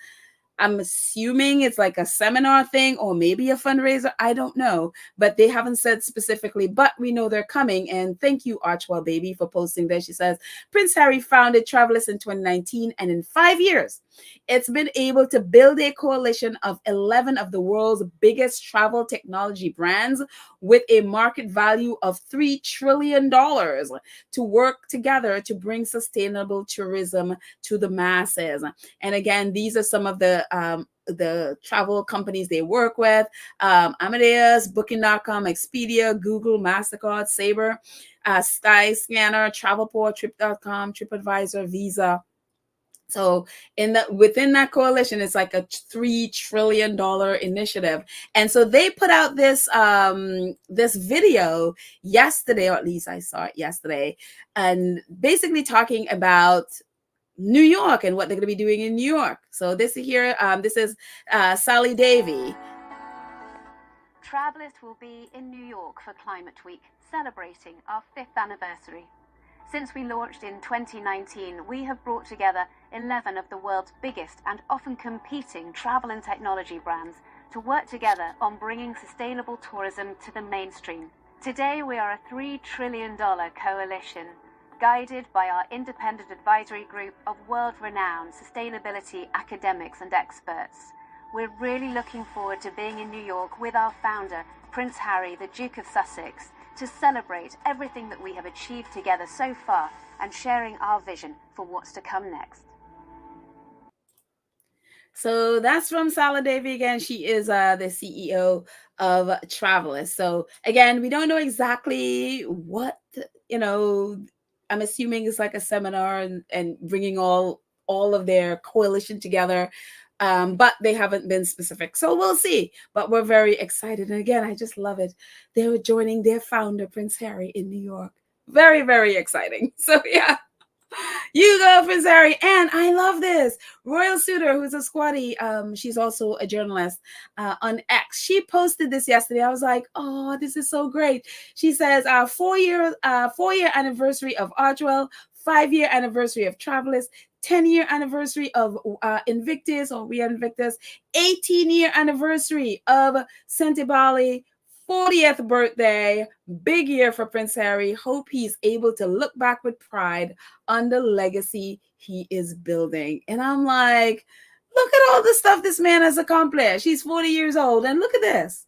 I'm assuming it's like a seminar thing or maybe a fundraiser. I don't know, but they haven't said specifically, but we know they're coming. And thank you, Archwell Baby, for posting this. She says, Prince Harry founded Travelers in 2019, and in 5 years, it's been able to build a coalition of 11 of the world's biggest travel technology brands with a market value of $3 trillion to work together to bring sustainable tourism to the masses. And again, these are some of the travel companies they work with: Amadeus, Booking.com, Expedia, Google, MasterCard, Sabre, Skyscanner, Travelport, Trip.com, TripAdvisor, Visa. So within that coalition, it's like a $3 trillion initiative. And so they put out this this video yesterday, or at least I saw it yesterday, and basically talking about New York and what they're going to be doing in New York. So this is Sally Davy. Travelers will be in New York for Climate Week, celebrating our 5th anniversary. Since we launched in 2019, we have brought together 11 of the world's biggest and often competing travel and technology brands to work together on bringing sustainable tourism to the mainstream. Today, we are a $3 trillion coalition, guided by our independent advisory group of world-renowned sustainability academics and experts. We're really looking forward to being in New York with our founder, Prince Harry, the Duke of Sussex, to celebrate everything that we have achieved together so far and sharing our vision for what's to come next. So that's from Sala Devi again. She is the CEO of Travelers. So again, we don't know exactly what, you know, I'm assuming it's like a seminar and bringing all of their coalition together. But they haven't been specific. So we'll see. But we're very excited. And again, I just love it. They were joining their founder, Prince Harry, in New York. Very, very exciting. So yeah. You go, Prince Harry. And I love this. Royal Suitor, who's a squatty, she's also a journalist on X. She posted this yesterday. I was like, oh, this is so great. She says, 4-year anniversary of Archwell, 5-year anniversary of Travelers, 10-year anniversary of Invictus or We Are Invictus, 18-year anniversary of Sentebale, 40th birthday, big year for Prince Harry. Hope he's able to look back with pride on the legacy he is building. And I'm like, look at all the stuff this man has accomplished. He's 40 years old. And look at this.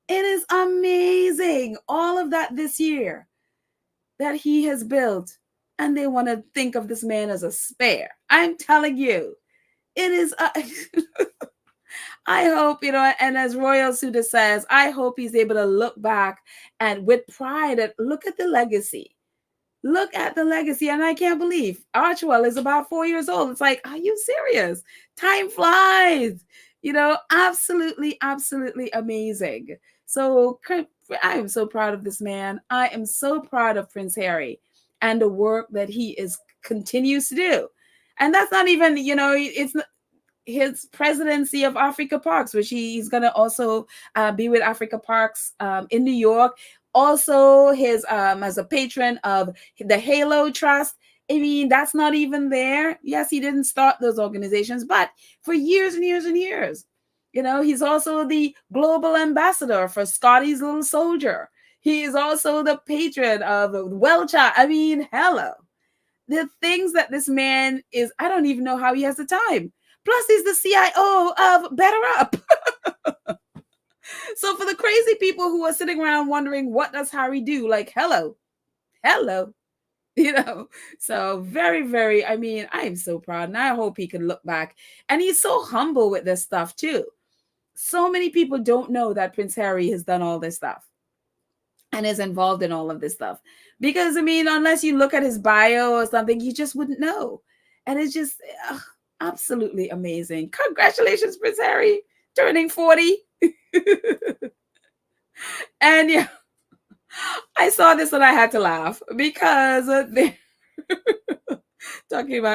It is amazing. All of that this year that he has built. And they want to think of this man as a spare. I'm telling you, it is... I hope, and as Royal Suda says, I hope he's able to look back and with pride at look at the legacy. Look at the legacy. And I can't believe Archwell is about 4 years old. It's like, are you serious? Time flies. Absolutely, absolutely amazing. So I am so proud of this man. I am so proud of Prince Harry and the work that he continues to do. And that's not even, it's not his presidency of Africa Parks, which he's going to also be with Africa Parks in New York. Also, his as a patron of the Halo Trust. I mean, that's not even there. Yes, he didn't start those organizations, but for years and years and years, he's also the global ambassador for Scotty's Little Soldier. He is also the patron of Welcha. I mean, hello. The things that this man is, I don't even know how he has the time. Plus, he's the CIO of Better Up. So for the crazy people who are sitting around wondering, what does Harry do? Like, hello. So very, very, I mean, I am so proud. And I hope he can look back. And he's so humble with this stuff, too. So many people don't know that Prince Harry has done all this stuff and is involved in all of this stuff. Because, I mean, unless you look at his bio or something, you just wouldn't know. And it's just... absolutely amazing. Congratulations, Prince Harry, turning 40. And yeah, I saw this and I had to laugh because they're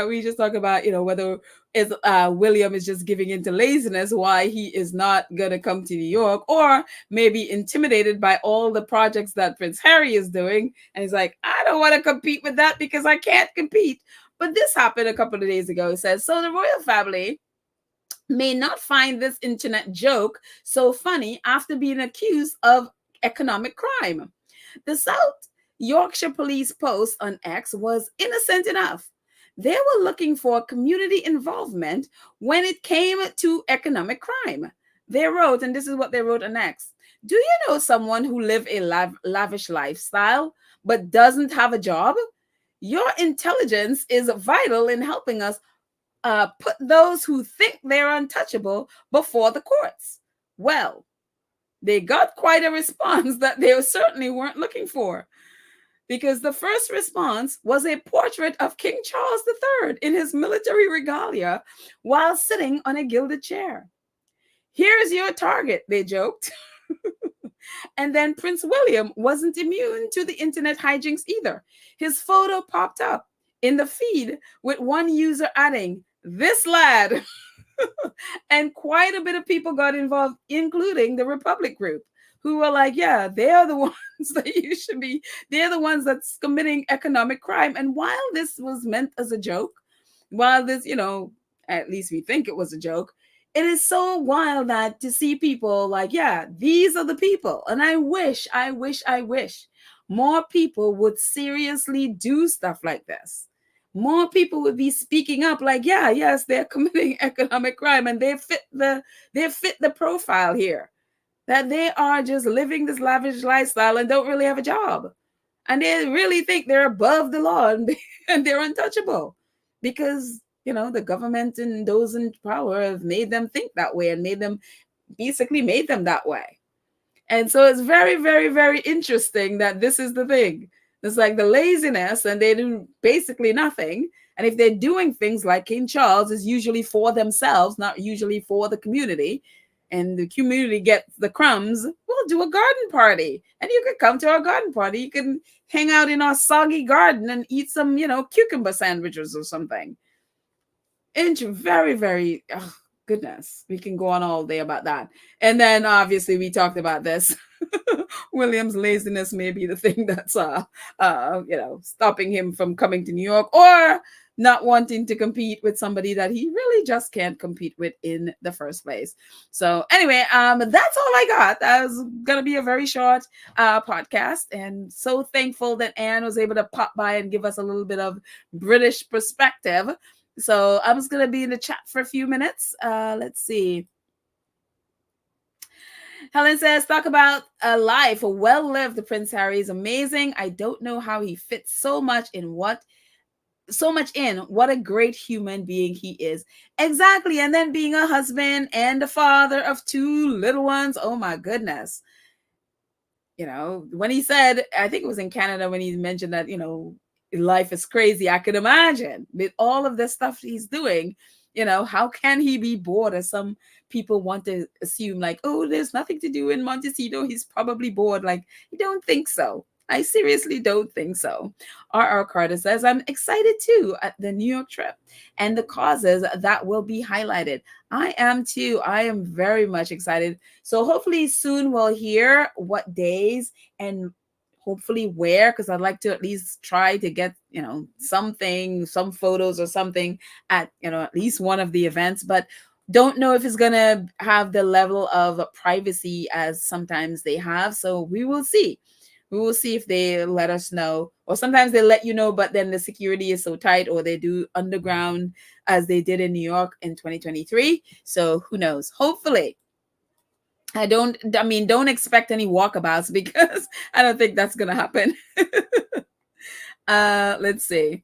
we just talk about, whether William is just giving into laziness, why he is not going to come to New York, or maybe intimidated by all the projects that Prince Harry is doing. And he's like, I don't want to compete with that because I can't compete. But this happened a couple of days ago. It says, so the royal family may not find this internet joke so funny after being accused of economic crime. The South Yorkshire Police post on X was innocent enough. They were looking for community involvement when it came to economic crime. They wrote, and this is what they wrote on X. Do you know someone who lives a lavish lifestyle but doesn't have a job? Your intelligence is vital in helping us put those who think they're untouchable before the courts. Well, they got quite a response that they certainly weren't looking for, because the first response was a portrait of King Charles III in his military regalia while sitting on a gilded chair. Here's your target, they joked. And then Prince William wasn't immune to the internet hijinks either. His photo popped up in the feed with one user adding, "This lad." And quite a bit of people got involved, including the Republic group, who were like, yeah, they are the ones They're the ones that's committing economic crime. And while this was meant as a joke, while this, at least we think it was a joke, it is so wild that to see people like, yeah, these are the people. And I wish more people would seriously do stuff like this. More people would be speaking up like, yeah, yes, they're committing economic crime and they fit the profile here. That they are just living this lavish lifestyle and don't really have a job. And they really think they're above the law and they're untouchable because, the government and those in power have made them think that way and made them that way. And so it's very, very, very interesting that this is the thing. It's like the laziness and they do basically nothing. And if they're doing things like King Charles is usually for themselves, not usually for the community, and the community gets the crumbs, we'll do a garden party. And you could come to our garden party. You can hang out in our soggy garden and eat some, cucumber sandwiches or something. Very, very, goodness. We can go on all day about that. And then obviously we talked about this. William's laziness may be the thing that's, stopping him from coming to New York or not wanting to compete with somebody that he really just can't compete with in the first place. So anyway, that's all I got. That was going to be a very short podcast. And so thankful that Anne was able to pop by and give us a little bit of British perspective. So I'm just going to be in the chat for a few minutes. Let's see. Helen says, talk about a life well lived. Prince Harry is amazing. I don't know how he fits so much in what a great human being he is. Exactly. And then being a husband and a father of 2 little ones. Oh my goodness. When he said, I think it was in Canada when he mentioned that, life is crazy. I could imagine with all of the stuff he's doing, how can he be bored? As some people want to assume like, oh, there's nothing to do in Montecito. He's probably bored. Like, you don't think so. I seriously don't think so. R.R. Carter says, I'm excited too at the New York trip and the causes that will be highlighted. I am too. I am very much excited. So hopefully soon we'll hear what days and hopefully where, because I'd like to at least try to get, some photos or something at, at least one of the events, but don't know if it's going to have the level of privacy as sometimes they have. So we will see. We will see if they let us know, or sometimes they let you know, but then the security is so tight, or they do underground as they did in New York in 2023. So who knows? Hopefully. Don't expect any walkabouts because I don't think that's going to happen. Let's see.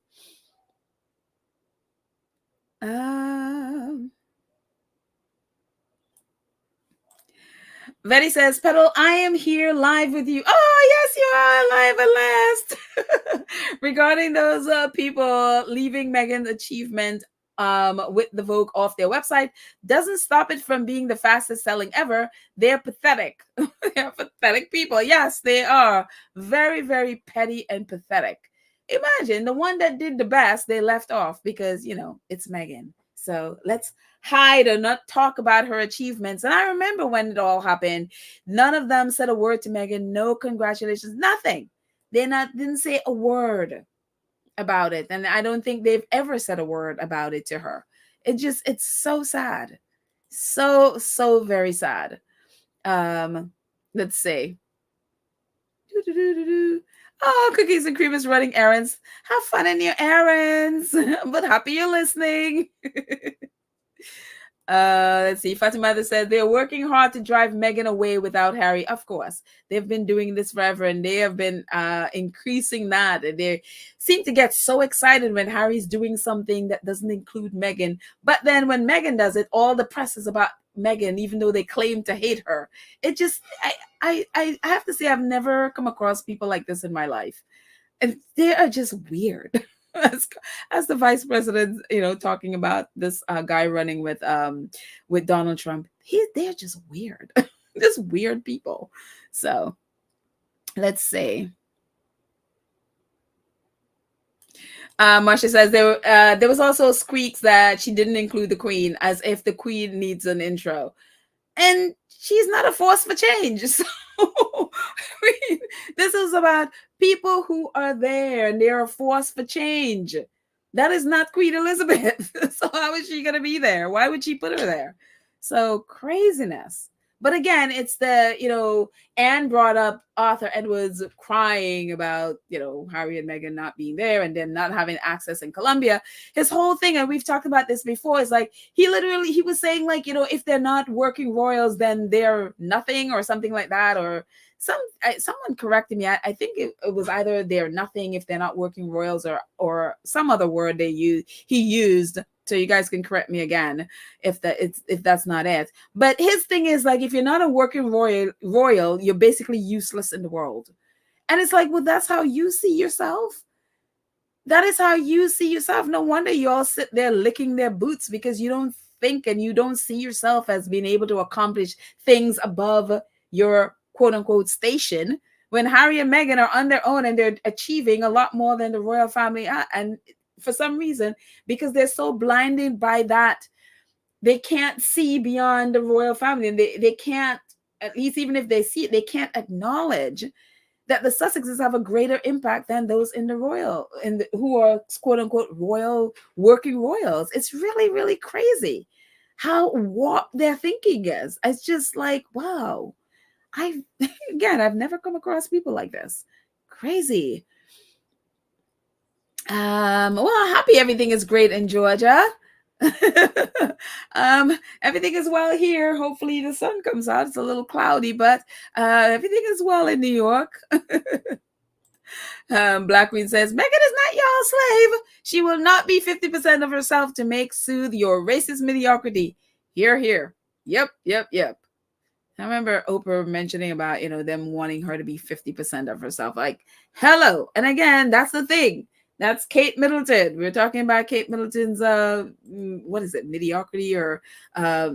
Betty says, Petal, I am here live with you. Oh, yes, you are live at last. Regarding those people leaving Meghan's achievement with the Vogue off their website, doesn't stop it from being the fastest selling ever. They're pathetic. They're pathetic people. Yes, they are. Very, very petty and pathetic. Imagine the one that did the best, they left off because, it's Meghan. So let's hide or not talk about her achievements. And I remember when it all happened, none of them said a word to Meghan. No congratulations, nothing. Didn't say a word about it. And I don't think they've ever said a word about it to her. It's so sad. So, so very sad. Let's see. Oh, Cookies and Cream is running errands. Have fun in your errands. But happy you're listening. Let's see. Fatima said they're working hard to drive Meghan away without Harry. Of course, they've been doing this forever, and they have been increasing that. And they seem to get so excited when Harry's doing something that doesn't include Meghan. But then when Meghan does it, all the press is about Meghan, even though they claim to hate her. It just, I have to say, I've never come across people like this in my life, and they are just weird. As the vice president, talking about this guy running with Donald Trump, they're just weird, just weird people. So let's see. Marsha says there was also squeaks that she didn't include the Queen, as if the Queen needs an intro, and she's not a force for change. So Queen. This is about people who are there and they're a force for change. That is not Queen Elizabeth. So how is she going to be there? Why would she put her there? So craziness. But again, it's Anne brought up Arthur Edwards crying about, Harry and Meghan not being there and then not having access in Colombia. His whole thing, and we've talked about this before, is like he was saying like, if they're not working royals, then they're nothing or something like that. Or someone corrected me. I think it was either they're nothing if they're not working royals or some other word he used. So you guys can correct me again if that's not it. But his thing is like, if you're not a working royal, you're basically useless in the world. And it's like, well, that's how you see yourself. That is how you see yourself. No wonder you all sit there licking their boots, because you don't think and you don't see yourself as being able to accomplish things above your quote unquote station, when Harry and Meghan are on their own and they're achieving a lot more than the royal family are. And for some reason, because they're so blinded by that, they can't see beyond the royal family, and they can't, at least even if they see it, they can't acknowledge that the Sussexes have a greater impact than those in the royal, who are quote unquote royal, working royals. It's really, really crazy how warped their thinking is. It's just like, wow. I've never come across people like this. Crazy. Well, happy everything is great in Georgia. Everything is well here. Hopefully the sun comes out. It's a little cloudy, but everything is well in New York. Black Queen says, Meghan is not your slave. She will not be 50% of herself to make soothe your racist mediocrity. Hear, hear. Yep. I remember Oprah mentioning about, them wanting her to be 50% of herself. Like, hello. And again, that's the thing. That's Kate Middleton. We were talking about Kate Middleton's, mediocrity or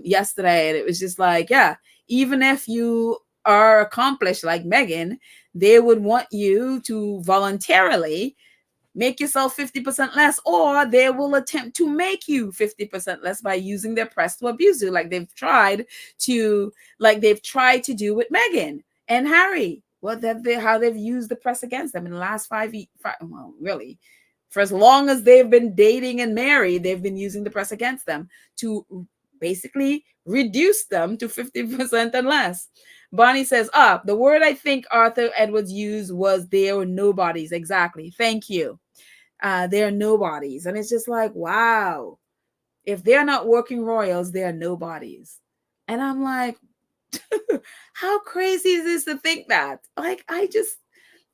yesterday. And it was just like, yeah, even if you are accomplished like Meghan, they would want you to voluntarily make yourself 50% less, or they will attempt to make you 50% less by using their press to abuse you, like they've tried to do with Meghan and Harry. How they've used the press against them in the last 5 years. Well, really, for as long as they've been dating and married, they've been using the press against them to basically reduce them to 50% and less. Bonnie says, the word I think Arthur Edwards used was they were nobodies. Exactly. Thank you. They're nobodies. And it's just like, wow. If they're not working royals, they're nobodies. And I'm like, how crazy is this to think that? Like,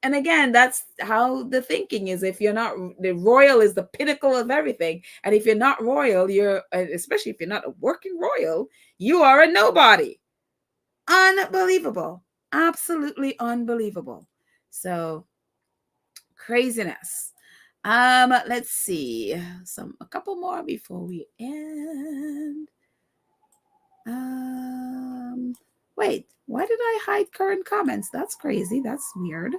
and again, that's how the thinking is. If you're not, the royal is the pinnacle of everything. And if you're not royal, especially if you're not a working royal, you are a nobody. Unbelievable. Absolutely unbelievable. So craziness. Let's see. A couple more before we end. Wait, why did I hide current comments? That's crazy. That's weird.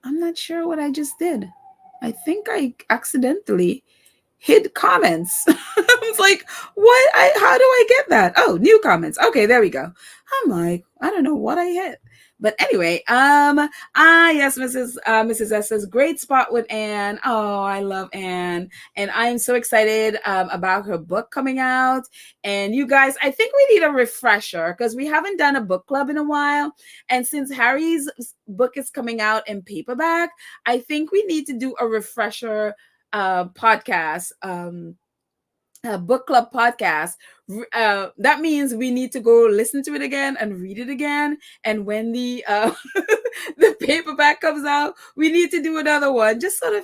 I'm not sure what I just did. I think I accidentally hid comments. I was like, what? How do I get that? Oh, new comments. Okay, there we go. I'm like, I don't know what I hit. But anyway, yes, Mrs. S says, great spot with Anne. Oh, I love Anne. And I am so excited about her book coming out. And you guys, I think we need a refresher because we haven't done a book club in a while. And since Harry's book is coming out in paperback, I think we need to do a refresher podcast, book club podcast. That means we need to go listen to it again and read it again. And when the the paperback comes out, we need to do another one, just sort of,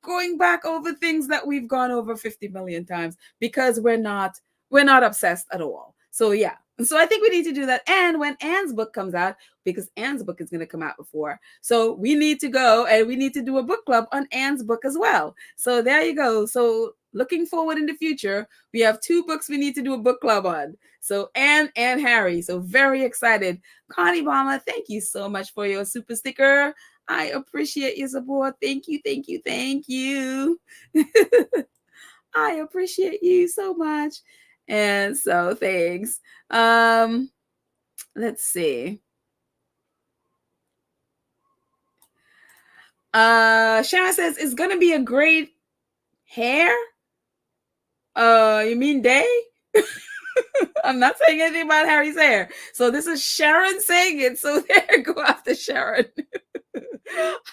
going back over things that we've gone over 50 million times, because we're not obsessed at all. So yeah. So I think we need to do that. And when Anne's book comes out, because Anne's book is going to come out before, so we need to go and we need to do a book club on Anne's book as well. So there you go. So looking forward in the future, we have 2 books we need to do a book club on. So Anne and Harry. So very excited. Connie Bama, thank you so much for your super sticker. I appreciate your support. Thank you. I appreciate you so much. And so thanks. Let's see. Sharon says it's gonna be a great hair. You mean day? I'm not saying anything about Harry's hair. So this is Sharon saying it. So there, go after Sharon.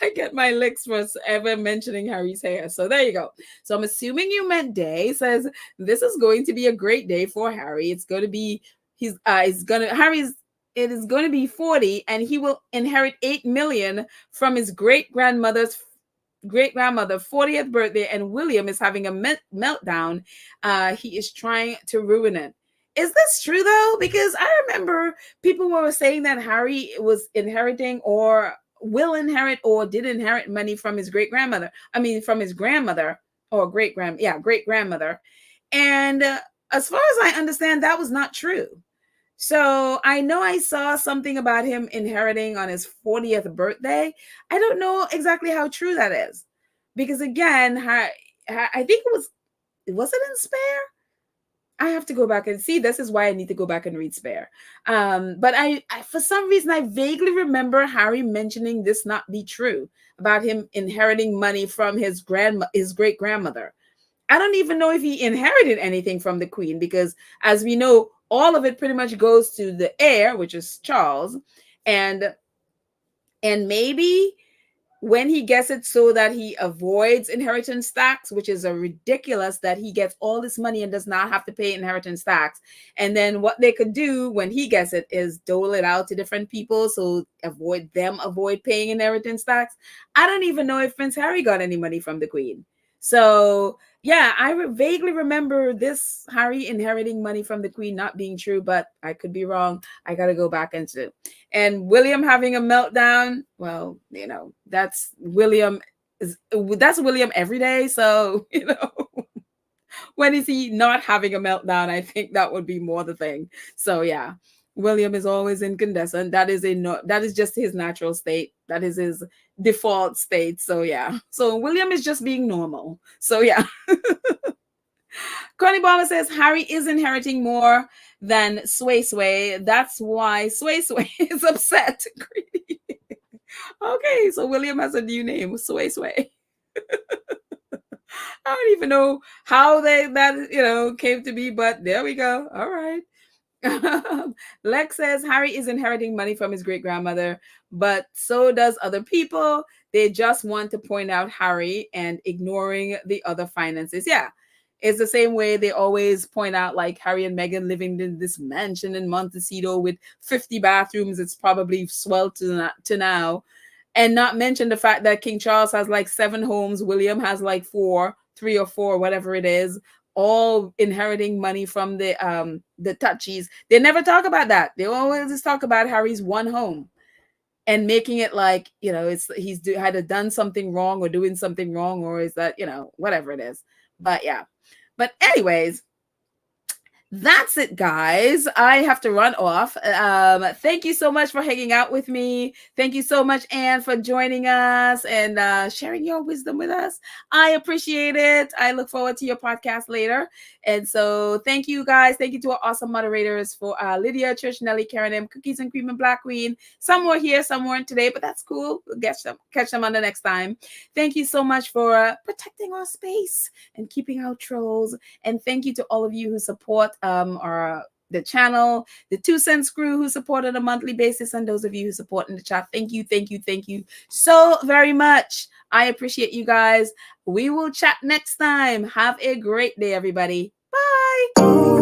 I get my licks for ever mentioning Harry's hair. So there you go. So I'm assuming you meant day. It says this is going to be a great day for Harry. It's going to be it is going to be 40 and he will inherit 8 million from his great-grandmother's 40th birthday, and William is having a meltdown. He is trying to ruin it. Is this true though? Because I remember people were saying that Harry was inheriting or will inherit or did inherit money from his great-grandmother. I mean, from his grandmother or great-grandmother. And as far as I understand, that was not true. So I know I saw something about him inheriting on his 40th birthday. I don't know exactly how true that is. Because again, I think was it in Spare? I have to go back and see. This is why I need to go back and read Spare. But I for some reason, I vaguely remember Harry mentioning this not be true about him inheriting money from his great-grandmother. I don't even know if he inherited anything from the Queen, because as we know, all of it pretty much goes to the heir, which is Charles. And maybe when he gets it so that he avoids inheritance tax, which is a ridiculous that he gets all this money and does not have to pay inheritance tax. And then what they could do when he gets it is dole it out to different people, so avoid paying inheritance tax. I don't even know if Prince Harry got any money from the Queen. So yeah, I vaguely remember this Harry inheriting money from the Queen not being true, but I could be wrong. I got to go back into. And William having a meltdown, well, that's William every day. So, when is he not having a meltdown? I think that would be more the thing. So yeah, William is always incandescent. That is just his natural state. That is his default state. So yeah. So William is just being normal. So yeah. Connie Bomber says Harry is inheriting more than Sway Sway. That's why Sway Sway is upset. Okay, so William has a new name, Sway Sway. I don't even know how that came to be, but there we go. All right. Lex says Harry is inheriting money from his great-grandmother, but so does other people. They just want to point out Harry and ignoring the other finances. Yeah. It's the same way they always point out like Harry and Meghan living in this mansion in Montecito with 50 bathrooms. It's probably swelled to now. And not mention the fact that King Charles has like 7 homes. William has like 3 or 4, whatever it is, all inheriting money from the Touchies. They never talk about that. They always just talk about Harry's one home and making it like, he's had done something wrong or doing something wrong, or is that, whatever it is. But yeah. But anyways, that's it, guys. I have to run off. Thank you so much for hanging out with me. Thank you so much, Anne, for joining us and sharing your wisdom with us. I appreciate it. I look forward to your podcast later. And so thank you, guys. Thank you to our awesome moderators for Lydia, Church, Nelly, Karen M, Cookies and Cream, and Black Queen. Some were here, some weren't today, but that's cool. We'll catch them on the next time. Thank you so much for protecting our space and keeping out trolls. And thank you to all of you who support the channel, the 2 Cents crew who support on a monthly basis, and those of you who support in the chat. Thank you so very much. I appreciate you guys. We will chat next time. Have a great day, everybody. Bye.